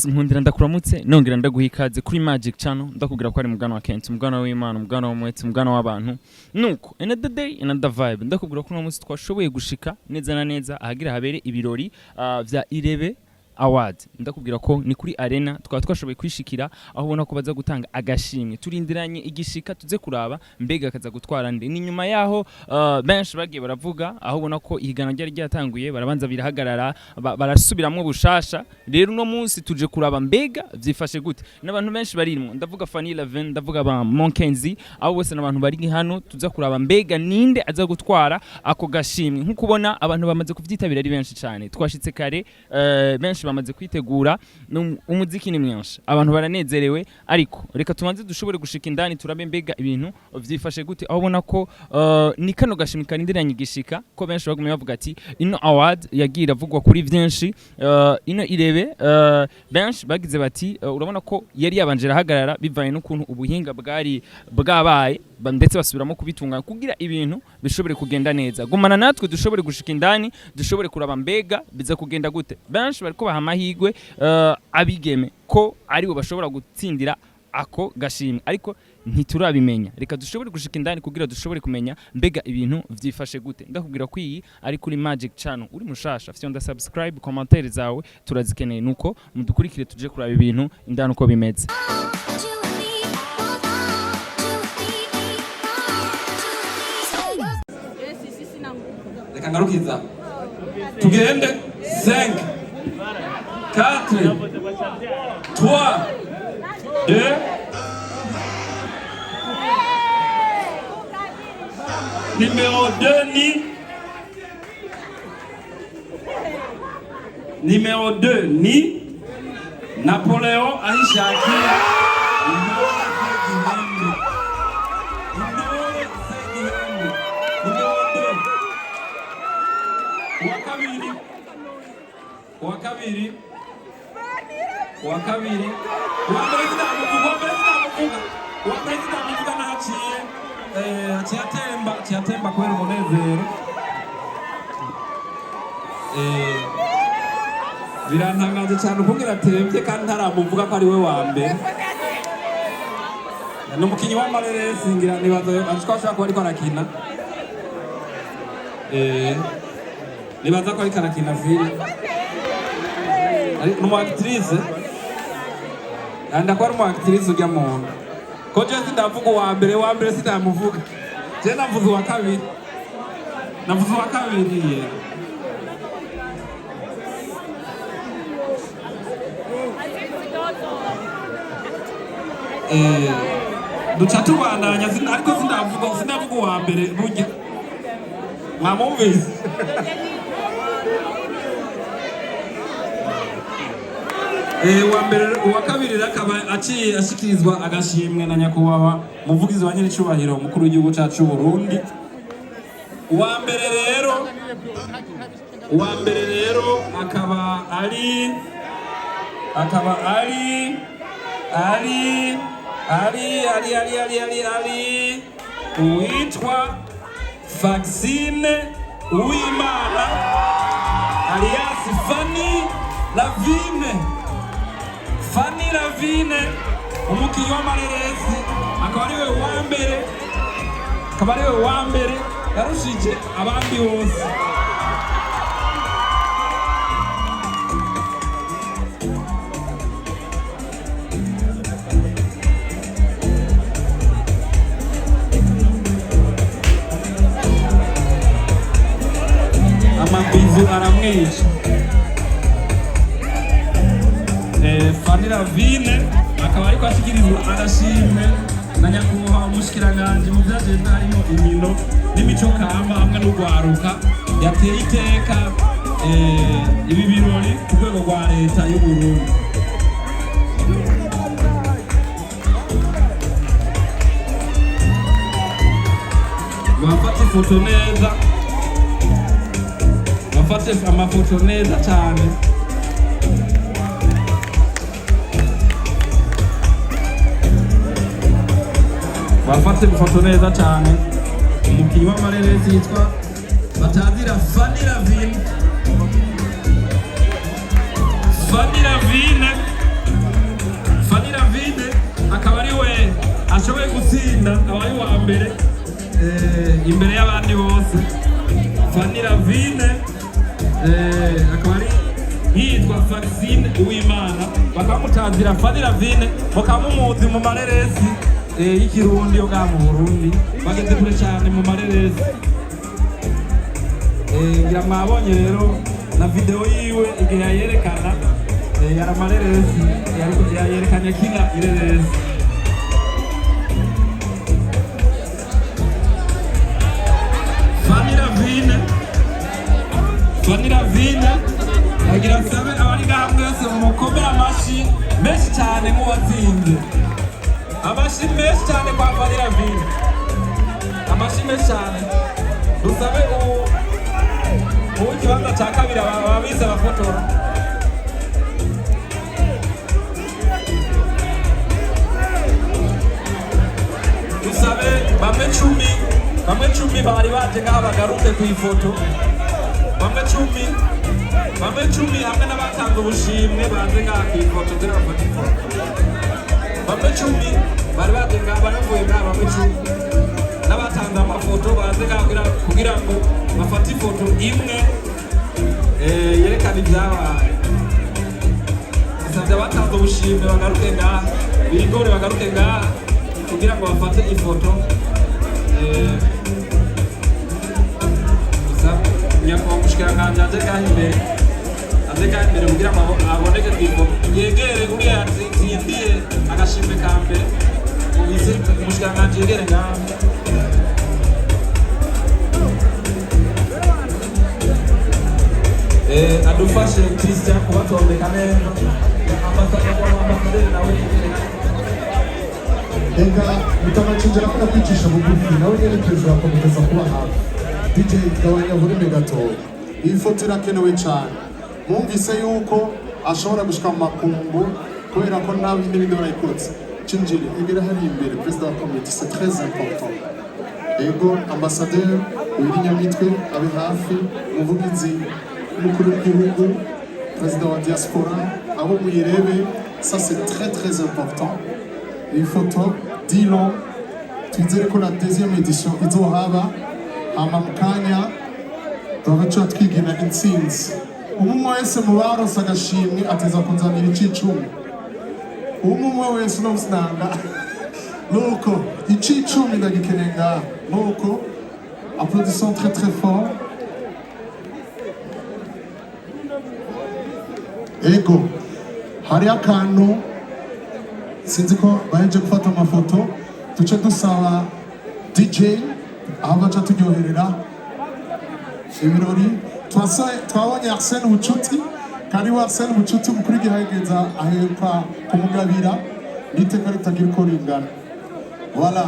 Nkundira ndakuramutse nongera ndaguha ikaze kuri Magic Channel ndakubwira ko ari mugano wa Kent mugano w'Imana mugano w'umwete mugano w'abantu nuko another day another vibe ndakubwira ko uno munsi twashoboye gushika neza na neza ahagira habere ibirori vya Irebe Award ndakubwira ko ni kuri arena twashoboye kwishikira aho ubona ko baza gutanga agashimwe turindiranye igishika tuze kuraba mbega kaza gutwara nde ni nyuma yaho benshi bagiye baravuga aho ubona ko ihigana ryari ryatanguye barabanza birahagarara barasubiramwe bushasha rero uno munsi tuje kuraba mbega vyifashe gute n'abantu benshi baririmo ndavuga Fanny Laven ndavuga ba Monkenzi aho bose n'abantu bari hano tuza kuraba mbega ninde aza gutwara ako gashimwe nkuko ubona abantu bamaze kuvyitabira ari benshi cyane twashitse kare benshi bamaze kwitegura umuziki ni mwinshi abantu baranezerewe ariko reka tumanze dushobore gushika indani turabe mbega ibintu vyifashe gute aho ubona ko ni kano gashimwe karindiranye igishika ko benshi bagumye bavuga ati ino award yagira avugwa kuri vyinshi ino Irebe benshi bagize bati urabona ko yari yabanje rahagarara bivanye n'ukuntu ubuhinga bwari bwabaye ndetse basubiramo kubitunganya kugira ibintu bishobore kugenda neza gumana natwe dushobore gushika indani dushobore kuraba mbega biza kugenda gute benshi bariko bahamahigwe abigeme ko ari bo bashobora gutsindira ako gashimwe ariko ntiturabimenya reka dushobore gushika indani kugira dushobore kumenya mbega ibintu vyifashe gute ndakubwira ko iyi ari kuri Magic Channel uri mushasha fyonda subscribe commentaire zawe turazikeneye nuko mudukurikire tuje kuraba ibintu indani uko bimeze Ngarukiza tugende 5 4 3 2 Numéro 2 Numéro 2 ni Napoléon Aishakira wakabiri atemba kwera umunezero birantangaje cyane ukubwira atembye kandi ntaramuvuga ko ari we wa mbere ni umukinnyi w'amareresi ngira nibaza ashobora kuba ariko arakina nibaza ko ariko arakina filime numu actrice ndakora umu actrice ujya muntu ko je sindavuga wa mbere sindamuvuga je navuze wa kabiri duca tubandanya ariko sindavuga wa mbere burya mwamumvise uwa kabiri akaba aciye ashikirizwa agashimwe na nyakubahwa muvugizi wa nyiricubahiro mukuru w'igihugu cyacu cy'u Burundi uwa mbere rero akaba ari uwitwa Vaccine Uwimana alias Fanny Lavine umukinnyi w'amareresi akaba ariwe wa mbere yarushije abandi bose amabizu aramwica Fanny Lavine akaba ariko ashikirizwa agashimwe na nyakubahwa umushikiranganje mu vyagenda harimo imino n'imico kamba hamwe n'urwaruka yateye iteka ibi birori ku rwego rwa leta y'u Burundi bafate amafoto neza cyane bafate ifoto neza cyane umukinnyi w'amareresi yitwa batazira Fanny Lavine imbere y'abandi bose Fanny Ravine akaba ari yitwa Francine Uwimana bakamutazira Fanny Ravine mukamumuzi mu mareresi y'ikirundi yo mu Burundi bageze kure cyane mu mareresi ngira mwabonye rero na video yiwe igihe yayerekana yaramareresi yayerekanye kina ireresi Fanny Ravine agira sabe abari mwese mukomera amashi menshi cyane nk'uwatsinze amashi menshi cyane kwa Fanny Ravine amashi menshi cyane dusabe ikibanza cya kabiri ababize abafotora dusabe bamwe cumi bari baje ngaha bagaruke ku ifoto bamwe cumi hamwe n'abatanga ubushimwe baze ngaha ku ifoto zira bafata ifoto bamwe cumi bari baje ngaha baravuye ngaha bamwe cumi n'abatanga amafoto baze ngaha kugira ngo bafate ifoto imwe yerekana ibyabaye isabye abatanga ubushimwe bagaruke ngaha bigore bagaruke ngaha kugira ngo bafate ifoto nyakubahwa umushikiranganji aze ngaha imbere kugira ngo aboneke ku ifoto yegere uriya yatsindiye agashimwe ka mbere umushikiranganji yegere ngaha adufashe Christian kubatondeka neza ambasaderi nawe Ega mutamacinjira ko nakwicisha bugufi nawe nyene perezida akomeza kuba hafi DJ gabanya volume gatoya iyi foto irakenewe cyane mwumvise yuko ashobora gushika mu makungu kubera ko nta bindi bindi barayikotse cinjire egera hari imbere perezida wa community c'est très important ego ambassadeur w'Inyamitwe abe hafi umuvugizi umukuru w'igihugu perezida wa diaspora abo muyirebe ça c'est très important iyi foto dilo twizere ko la deuxième édition izohaba ama mukanya tugaca twigina intsinzi umwe wese mu baronse agashimwe ateza kunzanira icicumi umwe wese no musnanga nuko icicumi ndagikenenga nuko applaudissons très fort ego hari akantu sinzi ko baheje gufata amafoto duce dusaba DJ aho baca turyoherera ibirori twabonye Arsene Bucuti kandi wa Arsene Bucuti umukuru w'igihugu aheruka kumugabira n'iteka ritagira uko ringana voilà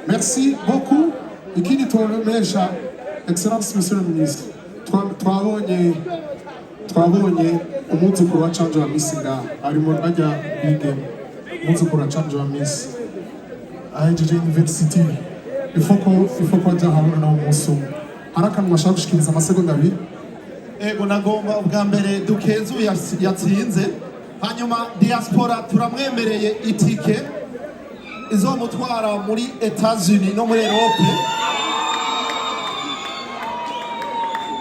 merci beaucoup ikindi tubamenyesha excellence monsieur le ministre twabonye umuzukuru wa Chanjo wa Miss ngaha arimo bajya bige umuzukuru wa Chanjo wa Miss ahejeje university il faut ko ajya habona nawe umunsi umwe hari akantu bashaka gushikiriza amasegonda abiri ego nagomba ubwa mbere dukenzu yatsinze hanyuma diaspora turamwemereye itike izomutwara muri Etats-Unis no muri Europe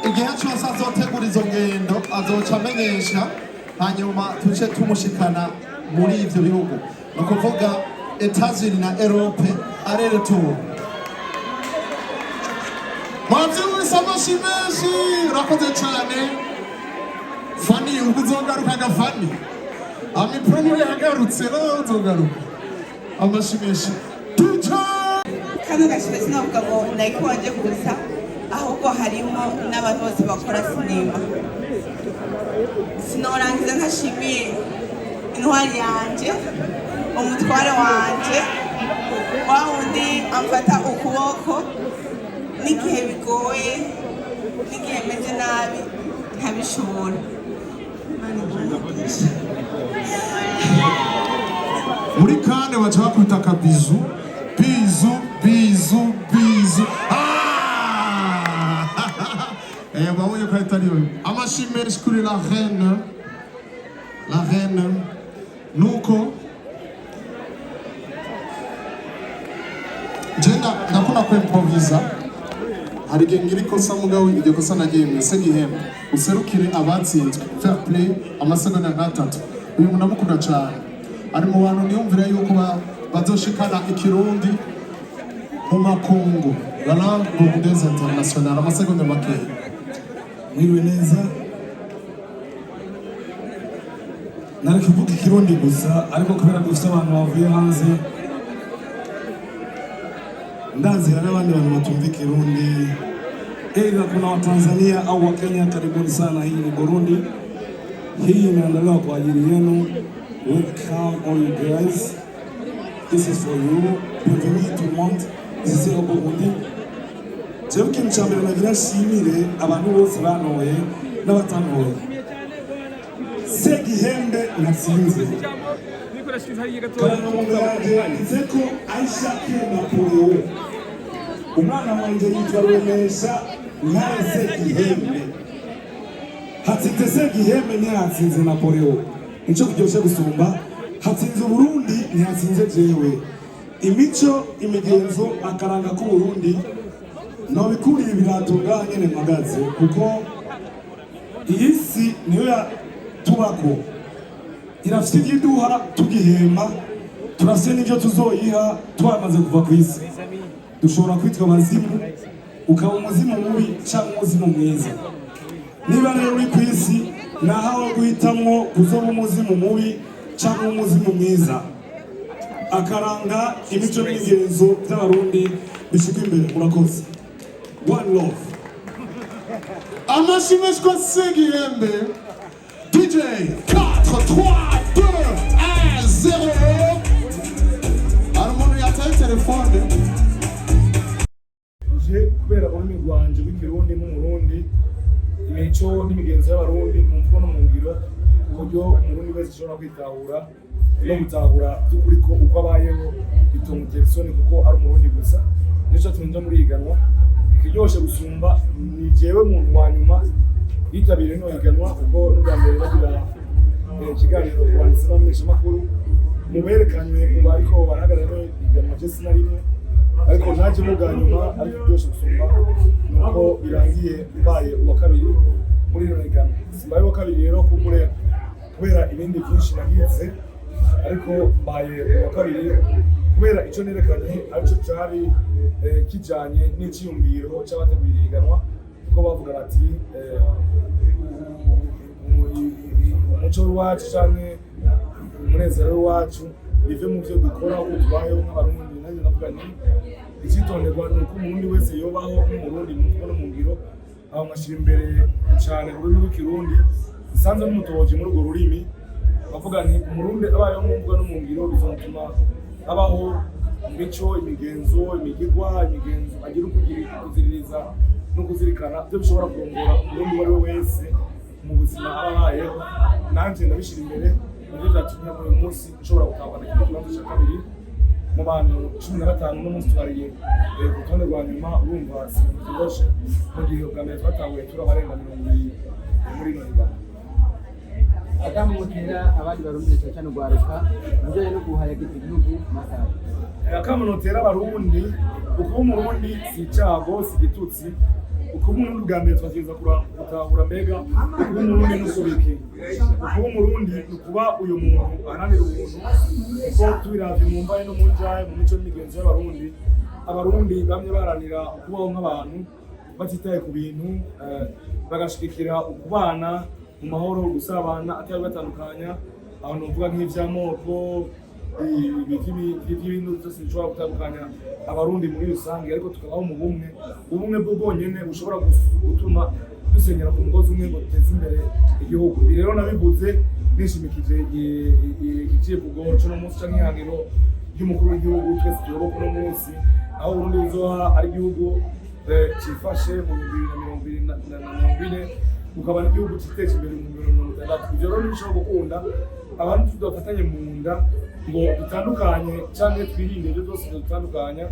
igihe cyose azotegura izo ngendo azoca amenyesha hanyuma tuce tumushikana muri ivyo bihugu ni ukuvuga Etats-Unis na Europe arere tour Mwavyumvise amashi menshi urakoze cyane Fanny ubwo uzogarukaga Fanny amipromo yagarutse no uzogaruka amashi menshi kano gashimwe sinavuga ngo nayiko waje gusa ahubwo harimo n'abantu bose bakora sinema sinorangiza ntashimiye intwari yanje umutware wanje wa wundi amfata ukuboko n'igihe bigoye n'igihe meze nabi ntabishobora muri kane baca bakwita akabizu bizu babonye ko atari yo amashi menshi kuri la reine nuko jenda ndakunda kwimproviza hari igihe ngira ikosa mugabo iryo kosa nagiye mwese gihembe userukire abatsinzwe fair play amasegonda nk'atatu uyu muntu amukunda cyane ari mu bantu niyumvira yuko bazoshikana ikirundi mu makungu la langue burundaise internationale amasegonda makeya. Mwiriwe neza, nari kuvuga ikirundi gusa ariko kubera dufite abantu bavuye hanze ndazira n'abandi bantu batumva ikirundi, aidha kuna wa Tanzania au wa Kenya, karibuni sana. Hii ni Burundi, hii inaandaliwa kwa ajili yenu. Welcome all you guys, this is for you. Bienvenue tout le monde ici au Burundi. Jewe ikintu cya mbere nagira nshimire abantu bose bantoye n'abatantoye. Segihembe natsinze karangamuntu yanjye yanditse ko Aisha Napoleon, umwana wanjye yitwa Rwemesha Ntare Segihembe. Hatsinze Segihembe ntihatsinze Napoleon, nico kiryoshye gusumba. Hatsinze Burundi ntihatsinze jewe. Imico, imigenzo, akaranga k'Uburundi nobikuriye ibirato ngaha nyene mpagaze, kuko iyi si niyo tubako, irafite ibyo iduha tugihema, turafite n'ibyo tuzoyiha twamaze kuva ku isi. Dushobora kwitwa abazimu, ukaba umuzimu mubi cyangwa umuzimu mwiza. Niba rero uri ku isi nahawe guhitamwo kuzoba umuzimu mubi cyangwa umuzimu mwiza. Akaranga imico n'imigenzo by'Abarundi bishika imbere. Murakoze. One love. Amashimishwa Segihembe. DJ 4 3 2 1 0. Hari umuntu yataye telefone. Je kubera ururimi rwanje rw'ikirundi n'umurundi, imico n'imigenzo y'Abarundi mu mvugo no mu ngiro, uburyo umurundi wese ashobora kwitahura no gutahura by'ukuri ko uko abayeho bitomutera isoni kuko ari umurundi gusa. Nico tunja muri iganwa kiryoshe gusumba ni jewe muntu wa nyuma yitabiriye no iganwa, ubwo n'ubwa mbere bagira ikiganiro ku banditsi n'abamenyeshamakuru muberekanywe mu bariko barahagarara no iganwa je sinarimwe, ariko naje mu bwa nyuma. Ariko kiryoshe gusumba nuko birangiye mbaye uwa kabiri muri ino iganwa. Simbaye uwa kabiri rero kubera ibindi byinshi nagize, ariko mbaye uwa kabiri kubera icyo nerekanye aricyo cyari kijanye n'iciyumviro cy'abateguriye iganwa, kuko bavuga bati umuco w'iwacu canke umunezero w'iwacu bive mu byo dukora uko tubayeho nk'Abarundi. Nanjye navuga nti icitonderwa ni uko umurundi wese yobaho nk'umurundi mu mvugo no mu ngiro, aho ngashyira imbere cyane ururimi rw'ikirundi nsanze n'umutoboji muri urwo rurimi. bavuga nti umurundi abayeho mu mvugo no mu ngiro bizatuma abaho imico, imigenzo, imigirwa, imigenzo agira kuziririza no kuzirikana byo bishobora kurongora umurundi uwo ari we wese mu buzima abayeho. Nanjye ndabishyira imbere nibyo byatumye uyu munsi ushobora gutahana ikibazo cya kabiri mu bantu 15 n'umunsi twariye ku rutonde rwa nyuma. Urumva sinigoshe mu gihe ubwa mbere twatahuye turabarenga 20 muri ino higanwa. Adamu mutera abandi barundi cyane gwaruka mujye no guhayagiza igihugu masara. Akamunotera abarundi uko umurundi si cyago si gitutsi, uko umurundi bwa mbere twagiza gutahura mbega uko umurundi n'usubiki, uko umurundi kuba uyu muntu aranira umuntu uko tubiravye mu mbaye no mu njaye mu mico n'imigenzo y'abarundi. Abarundi bamwe baranira kubaho nk'abantu batitaye ku bintu, bagashikira ukubana mu mahoro, gusabana atari batandukanya. Aho novuga nk'ivy'amoko, ibintu byose bishobora gutandukanya abarundi muri rusange, ariko tukabaho mu bumwe. Ubumwe bwo bwonyene bushobora gutuma dusenyera ku mugozi umwe ngo duteze imbere igihugu. Ibi rero nabivuze nishimikije icivugo c'uno munsi canke ihangiro ry'umukuru w'igihugu twese tuyoboka uno munsi, aho Burundi buzoba ari igihugu cifashe mu 2040 ukaba n'igihugu giteje imbere mu 2060. Ivyo rero nibishobora gukunda abantu tudafatanye mu nda ngo dutandukanye cyangwa twirinde ibyo byose dutandukanya,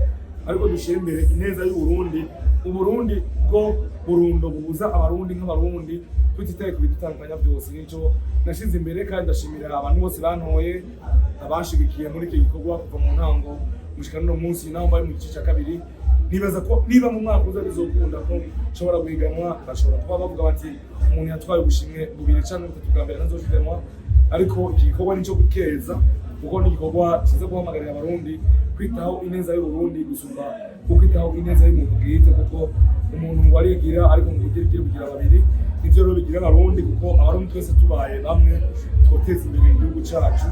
ariko dushire imbere ineza y'Uburundi. Uburundi bwo burundo bubuza abarundi nk'abarundi tutitaye ku bidutandukanya byose. Nico nashize imbere kandi ndashimira abantu bose bantoye, abashigikiye muri iki gikorwa kuva mu ntango mushika no munsi naho bari mu gice cya kabiri. nibaza ko niba mu mwaka uza bizokunda ko nshobora guhiganwa bashobora kuba bavuga bati umuntu yatwaye ubushimwe bubiri cyangwa butatu bwa mbere ntazohiganwa, ariko iki gikorwa ni cyo gukeza kuko ni igikorwa kiza guhamagarira abarundi kwitaho ineza y'Uburundi gusumba kwitaho ineza y'umuntu bwite, kuko umuntu ngo arigira ariko ngo kugira babiri nivyo rero bigira abarundi, kuko abarundi twese tubaye bamwe twoteza imbere igihugu cyacu.